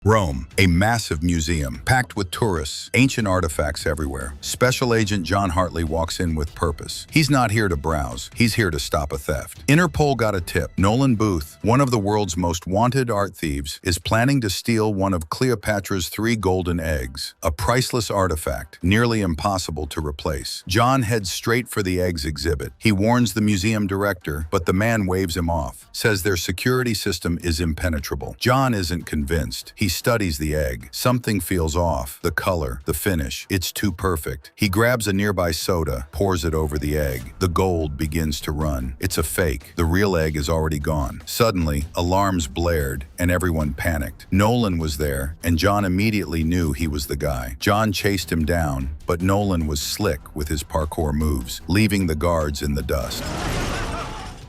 Rome, a massive museum, packed with tourists, ancient artifacts everywhere. Special Agent John Hartley walks in with purpose. He's not here to browse, he's here to stop a theft. Interpol got a tip. Nolan Booth, one of the world's most wanted art thieves, is planning to steal one of Cleopatra's 3 golden eggs, a priceless artifact, nearly impossible to replace. John heads straight for the eggs exhibit. He warns the museum director, but the man waves him off, says their security system is impenetrable. John isn't convinced. He studies the egg. Something feels off. The color, the finish. It's too perfect. He grabs a nearby soda, pours it over the egg. The gold begins to run. It's a fake. The real egg is already gone. Suddenly, alarms blared, and everyone panicked. Nolan was there, and John immediately knew he was the guy. John chased him down, but Nolan was slick with his parkour moves, leaving the guards in the dust.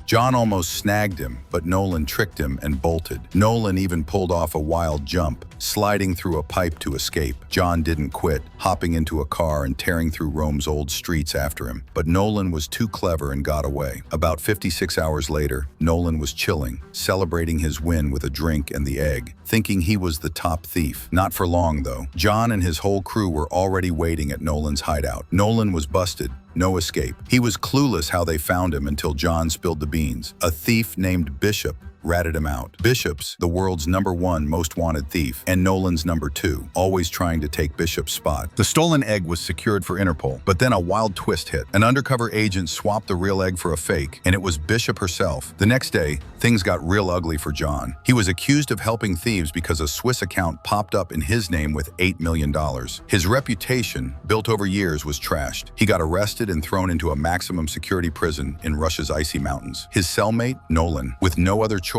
John almost snagged him, but Nolan tricked him and bolted. Nolan even pulled off a wild jump, sliding through a pipe to escape. John didn't quit, hopping into a car and tearing through Rome's old streets after him. But Nolan was too clever and got away. About 56 hours later, Nolan was chilling, celebrating his win with a drink and the egg, thinking he was the top thief. Not for long, though. John and his whole crew were already waiting at Nolan's hideout. Nolan was busted. No escape. He was clueless how they found him until John spilled the beans. A thief named Bishop ratted him out. Bishop's the world's #1 most wanted thief, and Nolan's #2, always trying to take Bishop's spot. The stolen egg was secured for Interpol, but then a wild twist hit. An undercover agent swapped the real egg for a fake, and it was Bishop herself. The next day, things got real ugly for John. He was accused of helping thieves because a Swiss account popped up in his name with $8 million. His reputation, built over years, was trashed. He got arrested and thrown into a maximum security prison in Russia's icy mountains. His cellmate, Nolan, with no other choice,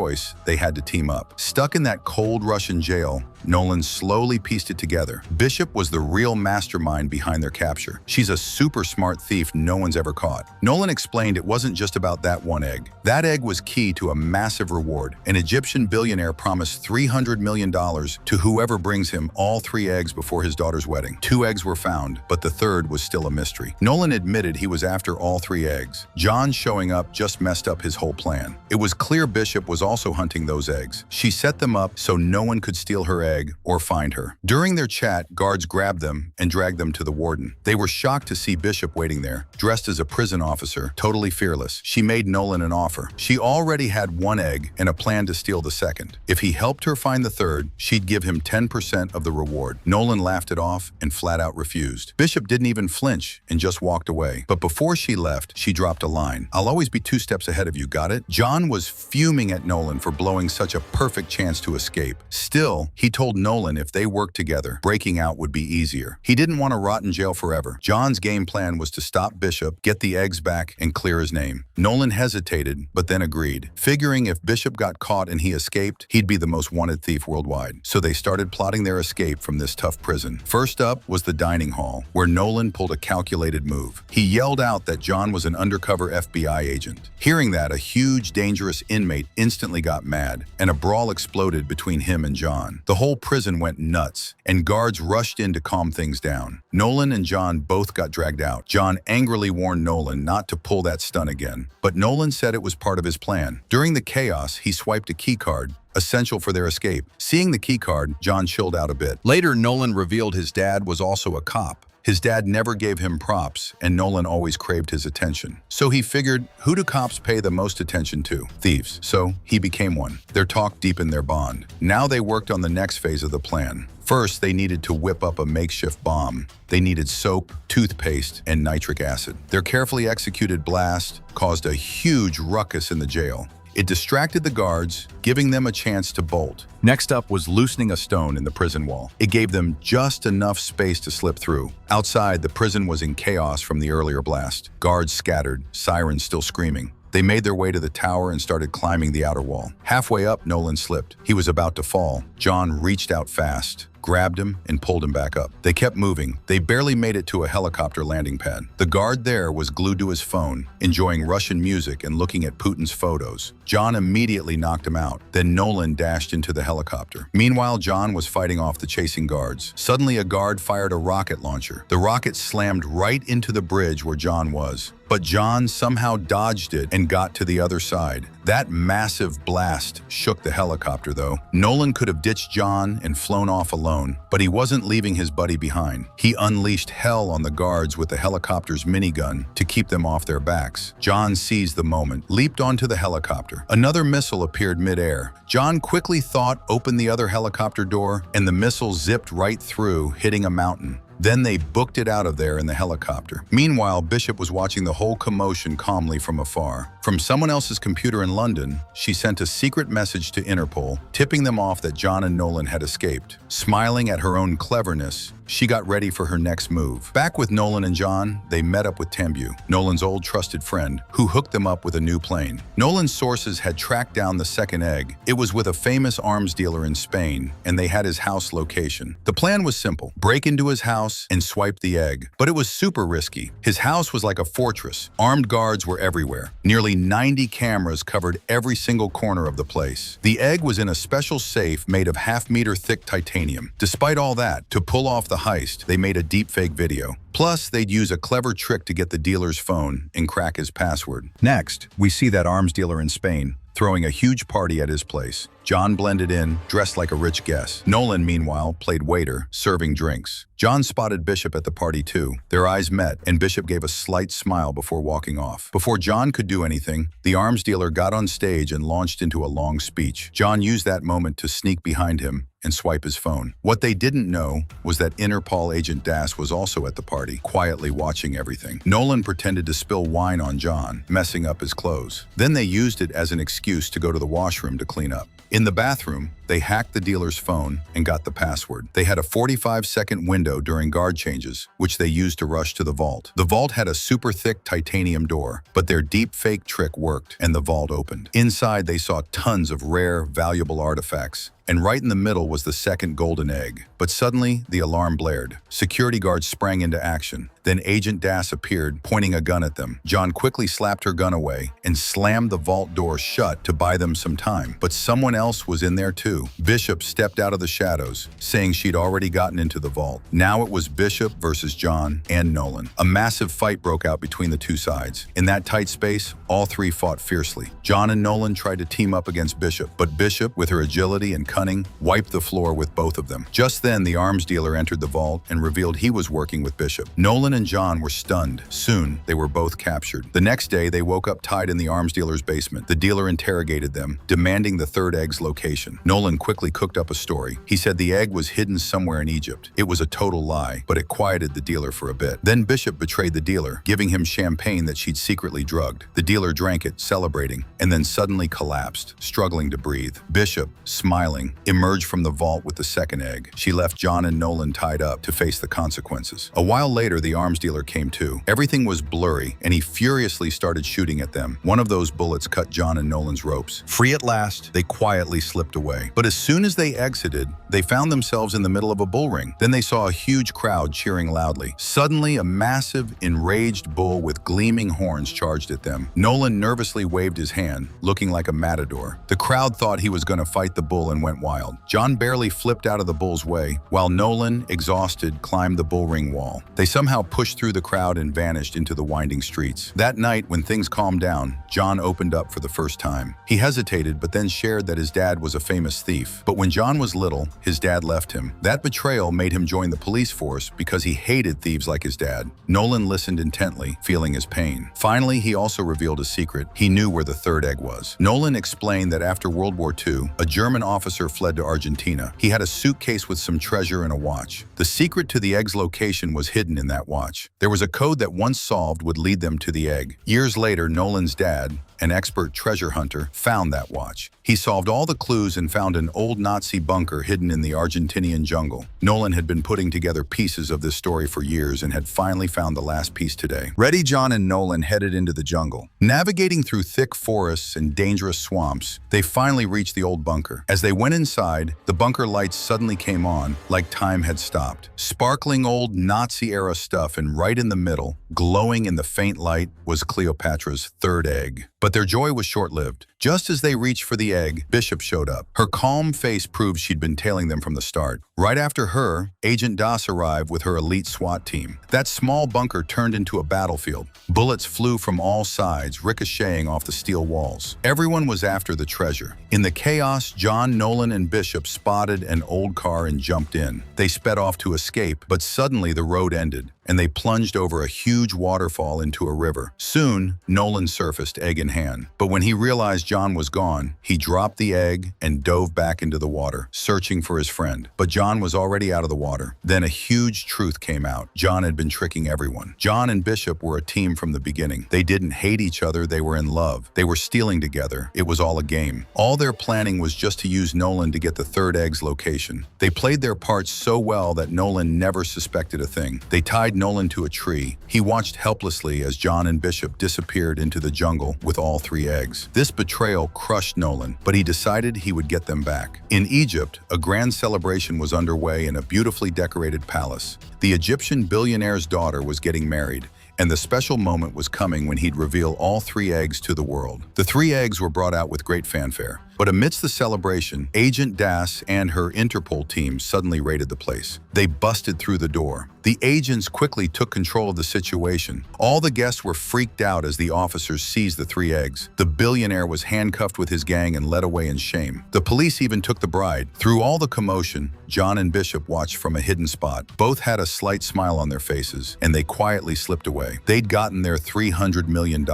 they had to team up. Stuck in that cold Russian jail, Nolan slowly pieced it together. Bishop was the real mastermind behind their capture. She's a super smart thief no one's ever caught. Nolan explained it wasn't just about that one egg. That egg was key to a massive reward. An Egyptian billionaire promised $300 million to whoever brings him all 3 eggs before his daughter's wedding. 2 eggs were found, but the third was still a mystery. Nolan admitted he was after all 3 eggs. John showing up just messed up his whole plan. It was clear Bishop was also hunting those eggs. She set them up so no one could steal her egg or find her. During their chat, guards grabbed them and dragged them to the warden. They were shocked to see Bishop waiting there, dressed as a prison officer, totally fearless. She made Nolan an offer. She already had 1 egg and a plan to steal the second. If he helped her find the third, she'd give him 10% of the reward. Nolan laughed it off and flat out refused. Bishop didn't even flinch and just walked away. But before she left, she dropped a line. "I'll always be 2 steps ahead of you, got it?" John was fuming at Nolan for blowing such a perfect chance to escape. Still, he told Nolan if they worked together, breaking out would be easier. He didn't want to rot in jail forever. John's game plan was to stop Bishop, get the eggs back, and clear his name. Nolan hesitated, but then agreed, figuring if Bishop got caught and he escaped, he'd be the most wanted thief worldwide. So they started plotting their escape from this tough prison. First up was the dining hall, where Nolan pulled a calculated move. He yelled out that John was an undercover FBI agent. Hearing that, a huge, dangerous inmate instantly got mad, and a brawl exploded between him and John. The whole prison went nuts, and guards rushed in to calm things down. Nolan and John both got dragged out. John angrily warned Nolan not to pull that stunt again, but Nolan said it was part of his plan. During the chaos, he swiped a keycard, essential for their escape. Seeing the keycard, John chilled out a bit. Later, Nolan revealed his dad was also a cop. His dad never gave him props, and Nolan always craved his attention. So he figured, who do cops pay the most attention to? Thieves. So he became one. Their talk deepened their bond. Now they worked on the next phase of the plan. First, they needed to whip up a makeshift bomb. They needed soap, toothpaste, and nitric acid. Their carefully executed blast caused a huge ruckus in the jail. It distracted the guards, giving them a chance to bolt. Next up was loosening a stone in the prison wall. It gave them just enough space to slip through. Outside, the prison was in chaos from the earlier blast. Guards scattered, sirens still screaming. They made their way to the tower and started climbing the outer wall. Halfway up, Nolan slipped. He was about to fall. John reached out fast, grabbed him, and pulled him back up. They kept moving. They barely made it to a helicopter landing pad. The guard there was glued to his phone, enjoying Russian music and looking at Putin's photos. John immediately knocked him out. Then Nolan dashed into the helicopter. Meanwhile, John was fighting off the chasing guards. Suddenly, a guard fired a rocket launcher. The rocket slammed right into the bridge where John was. but John somehow dodged it and got to the other side. That massive blast shook the helicopter, though. Nolan could have ditched John and flown off alone, but he wasn't leaving his buddy behind. He unleashed hell on the guards with the helicopter's minigun to keep them off their backs. John seized the moment, leaped onto the helicopter. Another missile appeared mid-air. John quickly thought, opened the other helicopter door, and the missile zipped right through, hitting a mountain. Then they booked it out of there in the helicopter. Meanwhile, Bishop was watching the whole commotion calmly from afar. From someone else's computer in London, she sent a secret message to Interpol, tipping them off that John and Nolan had escaped. Smiling at her own cleverness, she got ready for her next move. Back with Nolan and John, they met up with Tembu, Nolan's old trusted friend, who hooked them up with a new plane. Nolan's sources had tracked down the second egg. It was with a famous arms dealer in Spain, and they had his house location. The plan was simple: break into his house and swipe the egg. But it was super risky. His house was like a fortress. Armed guards were everywhere. Nearly 90 cameras covered every single corner of the place. The egg was in a special safe made of half-meter thick titanium. Despite all that, to pull off the heist, they made a deepfake video. Plus, they'd use a clever trick to get the dealer's phone and crack his password. Next, we see that arms dealer in Spain throwing a huge party at his place. John blended in, dressed like a rich guest. Nolan, meanwhile, played waiter, serving drinks. John spotted Bishop at the party too. Their eyes met, and Bishop gave a slight smile before walking off. Before John could do anything, the arms dealer got on stage and launched into a long speech. John used that moment to sneak behind him and swipe his phone. What they didn't know was that Interpol agent Das was also at the party, quietly watching everything. Nolan pretended to spill wine on John, messing up his clothes. Then they used it as an excuse to go to the washroom to clean up. In the bathroom, they hacked the dealer's phone and got the password. They had a 45-second window during guard changes, which they used to rush to the vault. The vault had a super thick titanium door, but their deep fake trick worked, and the vault opened. Inside, they saw tons of rare, valuable artifacts, and right in the middle was the second golden egg. But suddenly, the alarm blared. Security guards sprang into action. Then Agent Das appeared, pointing a gun at them. John quickly slapped her gun away and slammed the vault door shut to buy them some time. But someone else was in there too. Bishop stepped out of the shadows, saying she'd already gotten into the vault. Now it was Bishop versus John and Nolan. A massive fight broke out between the two sides. In that tight space, all three fought fiercely. John and Nolan tried to team up against Bishop, but Bishop, with her agility and cunning, wiped the floor with both of them. Just then, the arms dealer entered the vault and revealed he was working with Bishop. Nolan and John were stunned. Soon, they were both captured. The next day, they woke up tied in the arms dealer's basement. The dealer interrogated them, demanding the third egg's location. Nolan quickly cooked up a story. He said the egg was hidden somewhere in Egypt. It was a total lie, but it quieted the dealer for a bit. Then Bishop betrayed the dealer, giving him champagne that she'd secretly drugged. The dealer drank it, celebrating, and then suddenly collapsed, struggling to breathe. Bishop, smiling, emerged from the vault with the second egg. She left John and Nolan tied up to face the consequences. A while later, the arms dealer came to. Everything was blurry, and he furiously started shooting at them. One of those bullets cut John and Nolan's ropes. Free at last, they quietly slipped away. But as soon as they exited, they found themselves in the middle of a bull ring. Then they saw a huge crowd cheering loudly. Suddenly, a massive, enraged bull with gleaming horns charged at them. Nolan nervously waved his hand, looking like a matador. The crowd thought he was going to fight the bull and went wild. John barely flipped out of the bull's way, while Nolan, exhausted, climbed the bull ring wall. They somehow pushed through the crowd and vanished into the winding streets. That night, when things calmed down, John opened up for the first time. He hesitated, but then shared that his dad was a famous thief. But when John was little, his dad left him. That betrayal made him join the police force because he hated thieves like his dad. Nolan listened intently, feeling his pain. Finally, he also revealed a secret. He knew where the third egg was. Nolan explained that after World War II, a German officer fled to Argentina. He had a suitcase with some treasure and a watch. The secret to the egg's location was hidden in that watch. There was a code that once solved would lead them to the egg. Years later, Nolan's dad, an expert treasure hunter, found that watch. He solved all the clues and found an old Nazi bunker hidden in the Argentinian jungle. Nolan had been putting together pieces of this story for years and had finally found the last piece today. Ready, John and Nolan headed into the jungle. Navigating through thick forests and dangerous swamps, they finally reached the old bunker. As they went inside, the bunker lights suddenly came on, like time had stopped. Sparkling old Nazi-era stuff, and right in the middle, glowing in the faint light, was Cleopatra's third egg. But their joy was short-lived. Just as they reached for the egg, Bishop showed up. Her calm face proved she'd been tailing them from the start. Right after her, Agent Das arrived with her elite SWAT team. That small bunker turned into a battlefield. Bullets flew from all sides, ricocheting off the steel walls. Everyone was after the treasure. In the chaos, John, Nolan, and Bishop spotted an old car and jumped in. They sped off to escape, but suddenly the road ended, and they plunged over a huge waterfall into a river. Soon, Nolan surfaced, egg in hand. But when he realized John was gone, he dropped the egg and dove back into the water, searching for his friend. But John was already out of the water. Then a huge truth came out. John had been tricking everyone. John and Bishop were a team from the beginning. They didn't hate each other, they were in love. They were stealing together. It was all a game. All their planning was just to use Nolan to get the third egg's location. They played their parts so well that Nolan never suspected a thing. They tied Nolan to a tree. He watched helplessly as John and Bishop disappeared into the jungle with all 3 eggs. This betrayal crushed Nolan, but he decided he would get them back. In Egypt, a grand celebration was underway in a beautifully decorated palace. The Egyptian billionaire's daughter was getting married, and the special moment was coming when he'd reveal all 3 eggs to the world. The 3 eggs were brought out with great fanfare. But amidst the celebration, Agent Das and her Interpol team suddenly raided the place. They busted through the door. The agents quickly took control of the situation. All the guests were freaked out as the officers seized the 3 eggs. The billionaire was handcuffed with his gang and led away in shame. The police even took the bride. Through all the commotion, John and Bishop watched from a hidden spot. Both had a slight smile on their faces, and they quietly slipped away. They'd gotten their $300 million,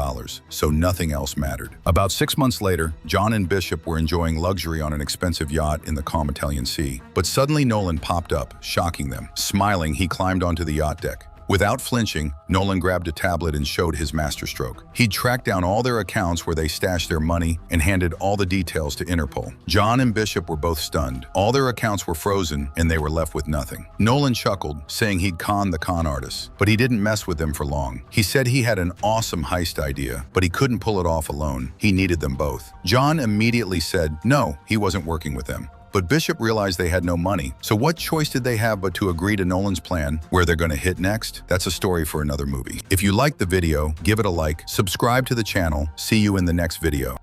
so nothing else mattered. About 6 months later, John and Bishop were enjoying luxury on an expensive yacht in the calm Italian Sea. But suddenly Nolan popped up, shocking them. Smiling, he climbed onto the yacht deck. Without flinching, Nolan grabbed a tablet and showed his masterstroke. He'd tracked down all their accounts where they stashed their money and handed all the details to Interpol. John and Bishop were both stunned. All their accounts were frozen and they were left with nothing. Nolan chuckled, saying he'd conned the con artists, but he didn't mess with them for long. He said he had an awesome heist idea, but he couldn't pull it off alone. He needed them both. John immediately said no, he wasn't working with them. But Bishop realized they had no money. So what choice did they have but to agree to Nolan's plan? Where they're going to hit next? That's a story for another movie. If you liked the video, give it a like, subscribe to the channel. See you in the next video.